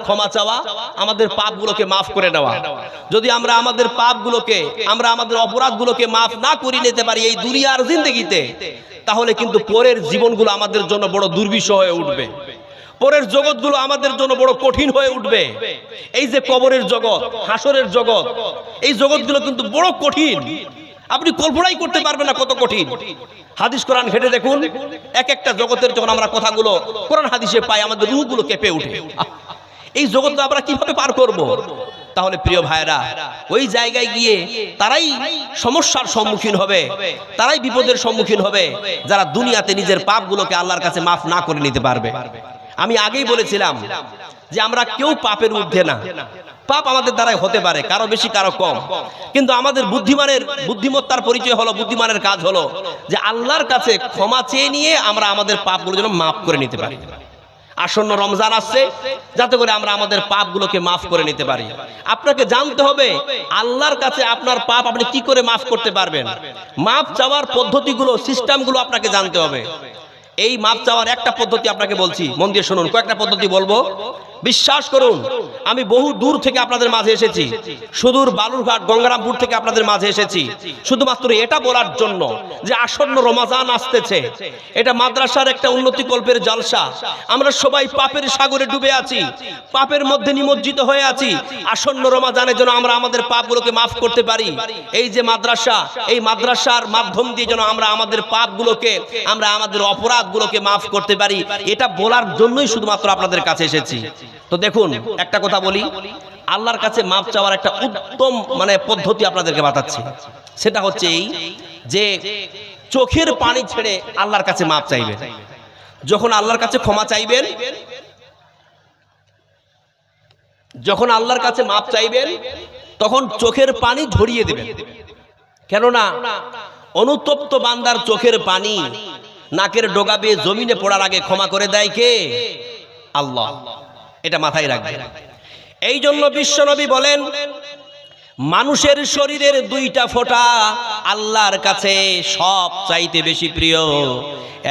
ক্ষমা চাওয়া, আমাদের পাপগুলোকে মাফ করে নেওয়া। যদি আমরা আমাদের পাপগুলোকে, আমরা আমাদের অপরাধগুলোকে মাফ না করে নিতে পারি এই দুনিয়ার জিন্দেগিতে, তাহলে কিন্তু পরের জীবনগুলো আমাদের জন্য বড় দুর্বিষহ হয়ে উঠবে, পরের জগৎগুলো আমাদের জন্য বড় কঠিন হয়ে উঠবে। এই যে কবরের জগৎ, হাসরের জগৎ, এই জগৎগুলো কিন্তু বড় কঠিন, আপনি কল্পনাই করতে পারবেন না কত কঠিন। হাদিস কোরআন ঘেটে দেখুন, এক একটা জগতের যখন আমরা কথাগুলো কোরআন হাদিসে পাই, আমাদের রূহগুলো কেঁপে ওঠে। এই জগৎটা আমরা কিভাবে পার করব? তাহলে প্রিয় ভাইরা, ওই জায়গায় গিয়ে তারাই সমস্যার সম্মুখীন হবে, তারাই বিপদের সম্মুখীন হবে যারা দুনিয়াতে নিজের পাপগুলোকে আল্লাহর কাছে মাফ না করে নিতে পারবে। আমি আগেই বলেছিলাম যে আমরা কেউ পাপের ঊর্ধ্বে না, পাপ আমাদের দ্বারাই হতে পারে, কারো বেশি কারো কম, কিন্তু আমাদের বুদ্ধিমত্তার পরিচয় হলো, বুদ্ধিমানের কাজ হলো যে আল্লাহর কাছে ক্ষমা চেয়ে নিয়ে আমরা আমাদের পাপগুলো যেন মাফ করে নিতে পারি। আসন্ন রমজান আসছে, যাতে করে আমরা আমাদের পাপগুলোকে মাফ করে নিতে পারি। আপনাকে জানতে হবে আল্লাহর কাছে আপনার পাপ আপনি কি করে মাফ করতে পারবেন। মাফ চাওয়ার পদ্ধতিগুলো, সিস্টেমগুলো আপনাকে জানতে হবে। এই মাপ চাওয়ার একটা পদ্ধতি আপনাকে বলছি, মন দিয়ে শুনুন। কয়েকটা পদ্ধতি বলবো, বিশ্বাস করুন। আমি বহু দূর থেকে আপনাদের মাঝে এসেছি, সুদূর বালুরঘাট গঙ্গারামপুর থেকে আপনাদের মাঝে এসেছি শুধুমাত্র এটা বলার জন্য যে আসন্ন রমজান আসতেছে, এটা মাদ্রাসার একটা উন্নতি কল্পের জলসা। আমরা সবাই পাপের সাগরে ডুবে আছি, পাপের মধ্যে নিমজ্জিত হয়ে আছি। আসন্ন রমজানের জন্য আমরা আমাদের পাপগুলোকে মাফ করতে পারি। এই যে মাদ্রাসা, এই মাদ্রাসার মাধ্যম দিয়ে যেন আমরা আমাদের পাপগুলোকে, আমরা আমাদের অপরাধগুলোকে মাফ করতে পারি, এটা বলার জন্যই শুধুমাত্র আপনাদের কাছে এসেছি। তো দেখুন, একটা কথা বলি, আল্লাহর কাছে মাফ চাওয়ার একটা উত্তম পদ্ধতি আপনাদেরকে বাতাচ্ছি। সেটা হচ্ছে এই যে চোখের পানি ছেড়ে আল্লাহর কাছে মাফ চাইবেন। যখন আল্লাহর কাছে ক্ষমা চাইবেন, যখন আল্লাহর কাছে মাফ চাইবেন, তখন চোখের পানি ঝরিয়ে দেবেন। কেননা অনুতপ্ত বান্দার চোখের পানি নাকের ডগা বেয়ে জমিনে পড়ার আগে ক্ষমা করে দেয় কে? আল্লাহ। এটা মাথায় রাখবেন। এই জন্য বিশ্বনবী বলেন, মানুষের শরীরের দুইটা ফোঁটা আল্লাহর কাছে সব চাইতে বেশি প্রিয়।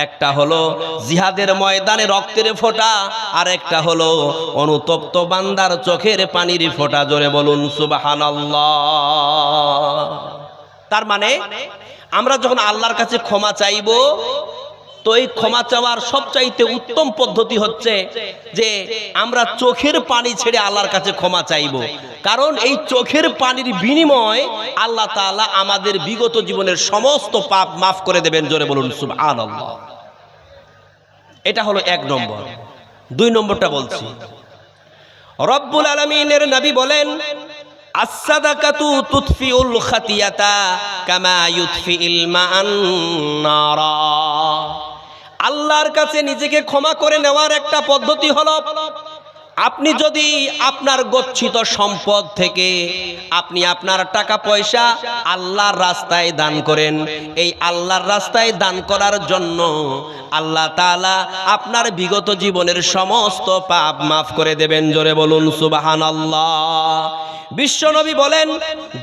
একটা হলো জিহাদের ময়দানে রক্তের ফোঁটা, আর একটা হলো অনুতপ্ত বান্দার চোখের পানির ফোঁটা। জোরে বলুন সুবহানাল্লাহ। তার মানে আমরা যখন আল্লাহর কাছে ক্ষমা চাইবো, তো এই ক্ষমা চাওয়ার সবচাইতে উত্তম পদ্ধতি হচ্ছে যে আমরা চোখের পানি ছেড়ে আল্লাহর কাছে ক্ষমা চাইব। কারণ এই চোখের পানির বিনিময় আল্লাহ তাআলা আমাদের বিগত জীবনের সমস্ত পাপ মাফ করে দেবেন। জোরে বলুন সুবহানাল্লাহ। এটা হলো এক নম্বর। দুই নম্বরটা বলছি, রব্বুল আলামিনের নবী বলেন, as-sadaqatu tudfi'ul khatiyata kama yudfi'il ma'an nara। আল্লাহর কাছে নিজেকে ক্ষমা করে নেওয়ার একটা পদ্ধতি হলো, আপনি যদি আপনার গচ্ছিত সম্পদ থেকে আপনি আপনার টাকা পয়সা আল্লাহর রাস্তায় দান করেন, এই আল্লাহর রাস্তায় দান করার জন্য আল্লাহ তাআলা আপনার বিগত জীবনের সমস্ত পাপ মাফ করে দেবেন। জোরে বলুন সুবহানাল্লাহ। বিশ্বনবী বলেন,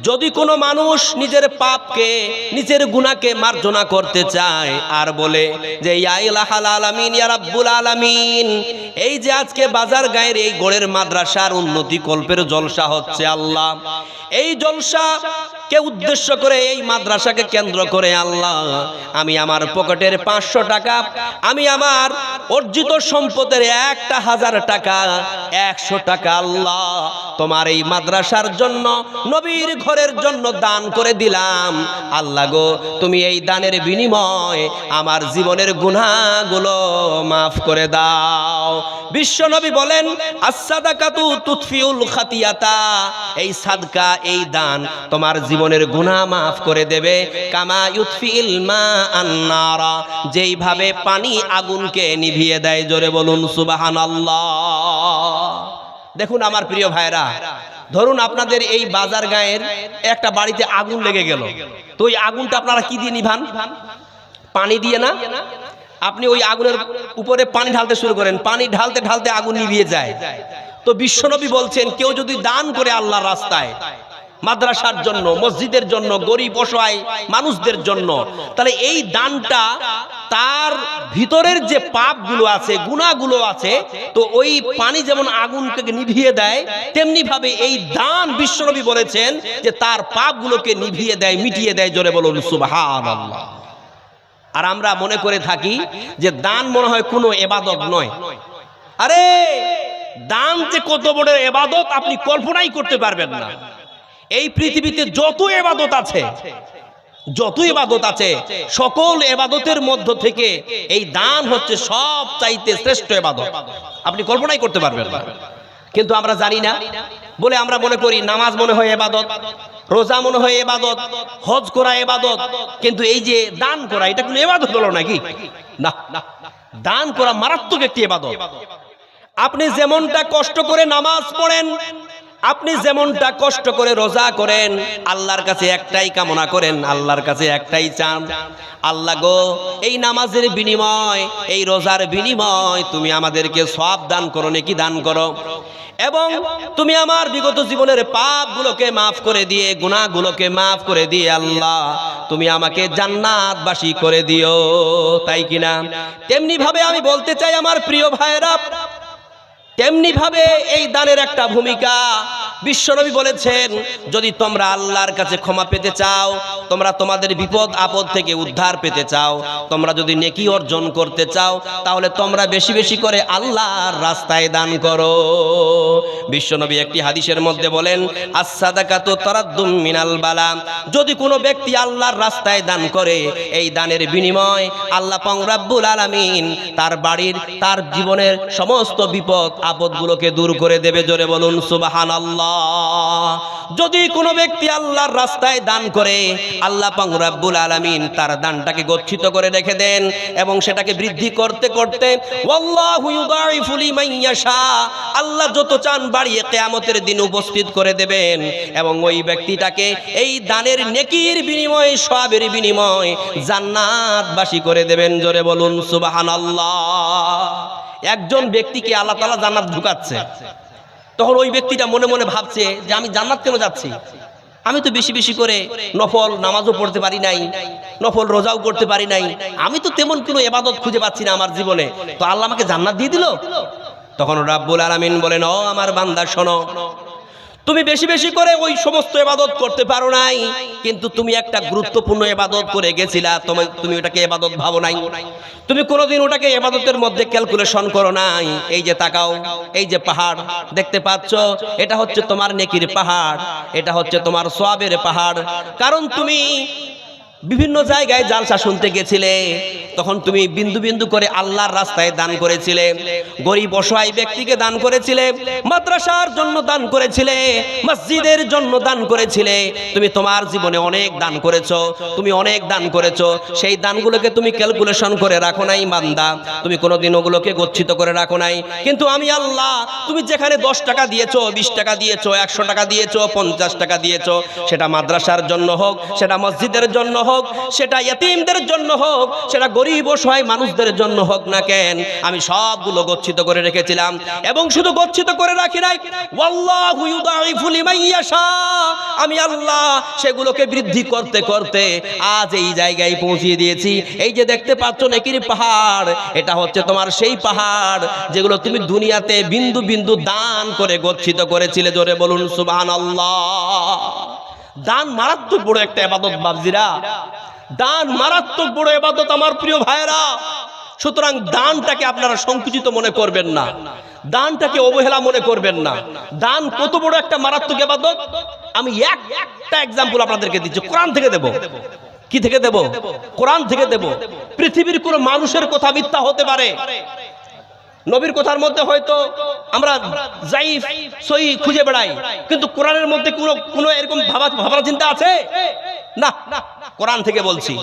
যদি কোনো মানুষ নিজের পাপকে, নিজের গুনাহকে মার্জনা করতে চায় আর বলে যে ইয়া ইলাহাল আলামিন, ইয়া রাব্বুল আলামিন, এই যে আজকে বাজার গায়ের এই গোড়ের মাদ্রাসার উন্নতি কল্পের জলসা হচ্ছে, আল্লাহ এই জলসাকে উদ্দেশ্য করে, এই মাদ্রাসাকে কেন্দ্র করে আল্লাহ আমি আমার পকেটের 500 টাকা, আমি আমার অর্জিত সম্পদের 1000 টাকা, 100 টাকা আল্লাহ তোমার এই মাদ্রাসার জন্য, নবীর ঘরের জন্য দান করে দিলাম। আল্লাহ গো, তুমি এই দানের বিনিময় আমার জীবনের গুনাহগুলো মাফ করে দাও। বিশ্বনবী বলেন, as-sadaqatu tudfi'ul khatiyata, এই সাদকা, এই দান তোমার জীবনের গুনাহ মাফ করে দেবে। কামা ইউতফিল মা'আন নারা, যেইভাবে পানি আগুনকে নিভিয়ে দেয়। জোরে বলুন সুবহানাল্লাহ। দেখুন আমার প্রিয় ভাইরা, ধরুন আপনাদের এই বাজার গায়ের একটা বাড়িতে আগুন লেগে গেল, তো ওই আগুনটা আপনারা কি দিয়ে নিভান? পানি দিয়ে না? আপনি ওই আগুনের উপরে পানি ঢালতে শুরু করেন, পানি ঢালতে ঢালতে আগুন নিভিয়ে যায়। তো বিশ্বনবী বলছেন, কেউ যদি দান করে আল্লাহর রাস্তায়, মাদ্রাসার জন্য, মসজিদের জন্য, গরিব অসহায় মানুষদের জন্য, তাহলে এই দানটা তার ভিতরের যে পাপগুলো আছে, গুনাহগুলো আছে, তো ওই পানি যেমন আগুনকে নিভিয়ে দেয়, তেমনি ভাবে এই দান বিশ্বনবী বলেছেন যে তার পাপগুলোকে নিভিয়ে দেয়, মিটিয়ে দেয়। জোরে বলুন সুবহানাল্লাহ। আর আমরা মনে করে থাকি যে দান মনে হয় কোনো ইবাদত নয়। আরে দান যে কত বড় ইবাদত আপনি কল্পনাই করতে পারবেন না। এই পৃথিবীতে যত ইবাদত আছে, সকল ইবাদতের মধ্য থেকে এই দান হচ্ছে সবচাইতে শ্রেষ্ঠ ইবাদত, আপনি কল্পনাই করতে পারবেন না। কিন্তু আমরা জানি না বলে আমরা মনে করি নামাজ মনে হয় ইবাদত, রোজা মনে হয় ইবাদত, হজ করা ইবাদত, কিন্তু এই যে দান করা এটা কোনো ইবাদত হলো নাকি? না, দান করা মারাত্মক একটি ইবাদত। আপনি যেমনটা কষ্ট করে নামাজ পড়েন, আপনি যেমনটা কষ্ট করে রোজা করেন, আল্লাহর কাছে একটাই কামনা করেন, আল্লাহর কাছে একটাই চান, আল্লাহ গো এই নামাজের বিনিময়, এই রোজার বিনিময় তুমি আমাদেরকে সওয়াব দান করো, নেকি দান করো, এবং তুমি আমার বিগত জীবনের পাপগুলোকে মাফ করে দিয়ে, গুনাহগুলোকে মাফ করে দিয়ে আল্লাহ তুমি আমাকে জান্নাতবাসী করে দিও, তাই কিনা? তেমনি ভাবে আমি বলতে চাই আমার প্রিয় ভাইরা, তেমনি ভাবে এই দানের একটা ভূমিকা। বিশ্বনবী বলেছেন যদি তোমরা আল্লাহর কাছে ক্ষমা পেতে চাও, তোমরা তোমাদের বিপদ আপদ থেকে উদ্ধার পেতে চাও, তোমরা যদি নেকি অর্জন করতে চাও, তাহলে তোমরা বেশি বেশি করে আল্লাহর রাস্তায় দান করো। বিশ্বনবী একটি হাদিসের মধ্যে বলেন আস-সাদাকাতু তারাদ্দুম মিনাল বালা, যদি কোনো ব্যক্তি আল্লাহর রাস্তায় দান করে, এই দানের বিনিময় আল্লাহ পাক রব্বুল আলামিন তার বাড়ির, তার জীবনের সমস্ত বিপদ আপদগুলোকে দূর করে দেবে। জোরে বলুন সুবহানাল্লাহ। যদি কোনো ব্যক্তি আল্লাহর রাস্তায় দান করে, আল্লাহ পাক রব্বুল আলামিন তার দানটাকে গচ্ছিত করে রেখে দেন এবং সেটাকে বৃদ্ধি করতে করতে ওয়াল্লাহু ইউদাইফু লিমান ইয়াশা, আল্লাহ যত চান বাড়িয়ে কিয়ামতের দিন উপস্থিত করে দেবেন এবং ওই ব্যক্তিটাকে এই দানের নেকির বিনিময়ে, সওয়াবের বিনিময়ে জান্নাতবাসী করে দেবেন। জোরে বলুন সুবহানাল্লাহ। একজন ব্যক্তিকে আল্লাহ তাআলা জান্নাত ঢুকাচ্ছে, তখন ওই ব্যক্তিটা মনে মনে ভাবছে যে আমি জান্নাত কেন যাচ্ছি, আমি তো বেশি বেশি করে নফল নামাজও পড়তে পারি নাই, নফল রোজাও করতে পারি নাই, আমি তো তেমন কোনো ইবাদত খুঁজে পাচ্ছি না আমার জীবনে, তো আল্লাহ আমাকে জান্নাত দিয়ে দিল। তখন রব্বুল আলামিন বলেন ও আমার বান্দা শোনো, তুমি বেশি বেশি করে ওই সমস্ত ইবাদত করতে পারো নাই, কিন্তু তুমি একটা গুরুত্বপূর্ণ ইবাদত করে গেছিলা, তুমি ওটাকে ইবাদত ভাবো নাই, তুমি কোনোদিন ওটাকে ইবাদতের মধ্যে ক্যালকুলেশন করো নাই। এই যে তাকাও, এই যে পাহাড় দেখতে পাচ্ছ, এটা হচ্ছে তোমার নেকির পাহাড়, এটা হচ্ছে তোমার সওয়াবের পাহাড়। কারণ তুমি বিভিন্ন জায়গায় জালসা শুনতে গেছিলে, তখন তুমি বিন্দু বিন্দু করে আল্লাহর রাস্তায় দান করেছিলে, গরিব অসহায় ব্যক্তিকে দান করেছিলে, মাদ্রাসার জন্য দান করেছিলে, মসজিদের জন্য দান করেছিলে, তুমি তোমার জীবনে অনেক দান করেছো, তুমি অনেক দান করেছো। সেই দানগুলোকে তুমি ক্যালকুলেশন করে রাখো নাই বান্দা, তুমি কোনোদিন ওগুলোকে গচ্ছিত করে রাখো নাই। কিন্তু আমি আল্লাহ, তুমি যেখানে 10 টাকা দিয়েছো, 20 টাকা দিয়েছো, 100 টাকা দিয়েছো, 50 টাকা দিয়েছো, সেটা মাদ্রাসার জন্য হোক, সেটা মসজিদের জন্য হোক, সেটা ইতিমদের জন্য হোক, সেটা গরিব অসহায় মানুষদের জন্য হোক না কেন, আমি সবগুলো গচ্ছিত করে রেখেছিলাম। এবং শুধু গচ্ছিত করে রাখি নাই, ওয়াল্লাহু ইউদাইফু লিমান ইয়াশা, আমি আল্লাহ সেগুলোকে বৃদ্ধি করতে করতে আজ এই জায়গায় পৌঁছিয়ে দিয়েছি। এই যে দেখতে পাচ্ছ নেকির পাহাড়, এটা হচ্ছে তোমার সেই পাহাড় যেগুলো তুমি দুনিয়াতে বিন্দু বিন্দু দান করে গচ্ছিত করেছিলে। জোরে বলুন সুবহানাল্লাহ। দান মারাত্মক বড় একটা ইবাদত বাবজিরা, দান মারাত্মক বড় ইবাদত আমার প্রিয় ভাইরা। সুতরাং দানটাকে আপনারা সংকুচিত মনে করবেন না, দানটাকে অবহেলা মনে করবেন না। দান কত বড় একটা মারাত্মক ইবাদত, আমি একটা এক্সাম্পল আপনাদেরকে দিচ্ছি, কোরআন থেকে দেব। কি থেকে দেব? কোরআন থেকে দেব। পৃথিবীর কোন মানুষের কথা মিথ্যা হতে পারে, নবীর কথার মধ্যে হয়তো আমরা যাইফ সহিহ খুঁজে বেড়াই, কিন্তু কোরআনের মধ্যে কোনো এরকম ভাবনা চিন্তা আছে না। কোরআন থেকে বলছি।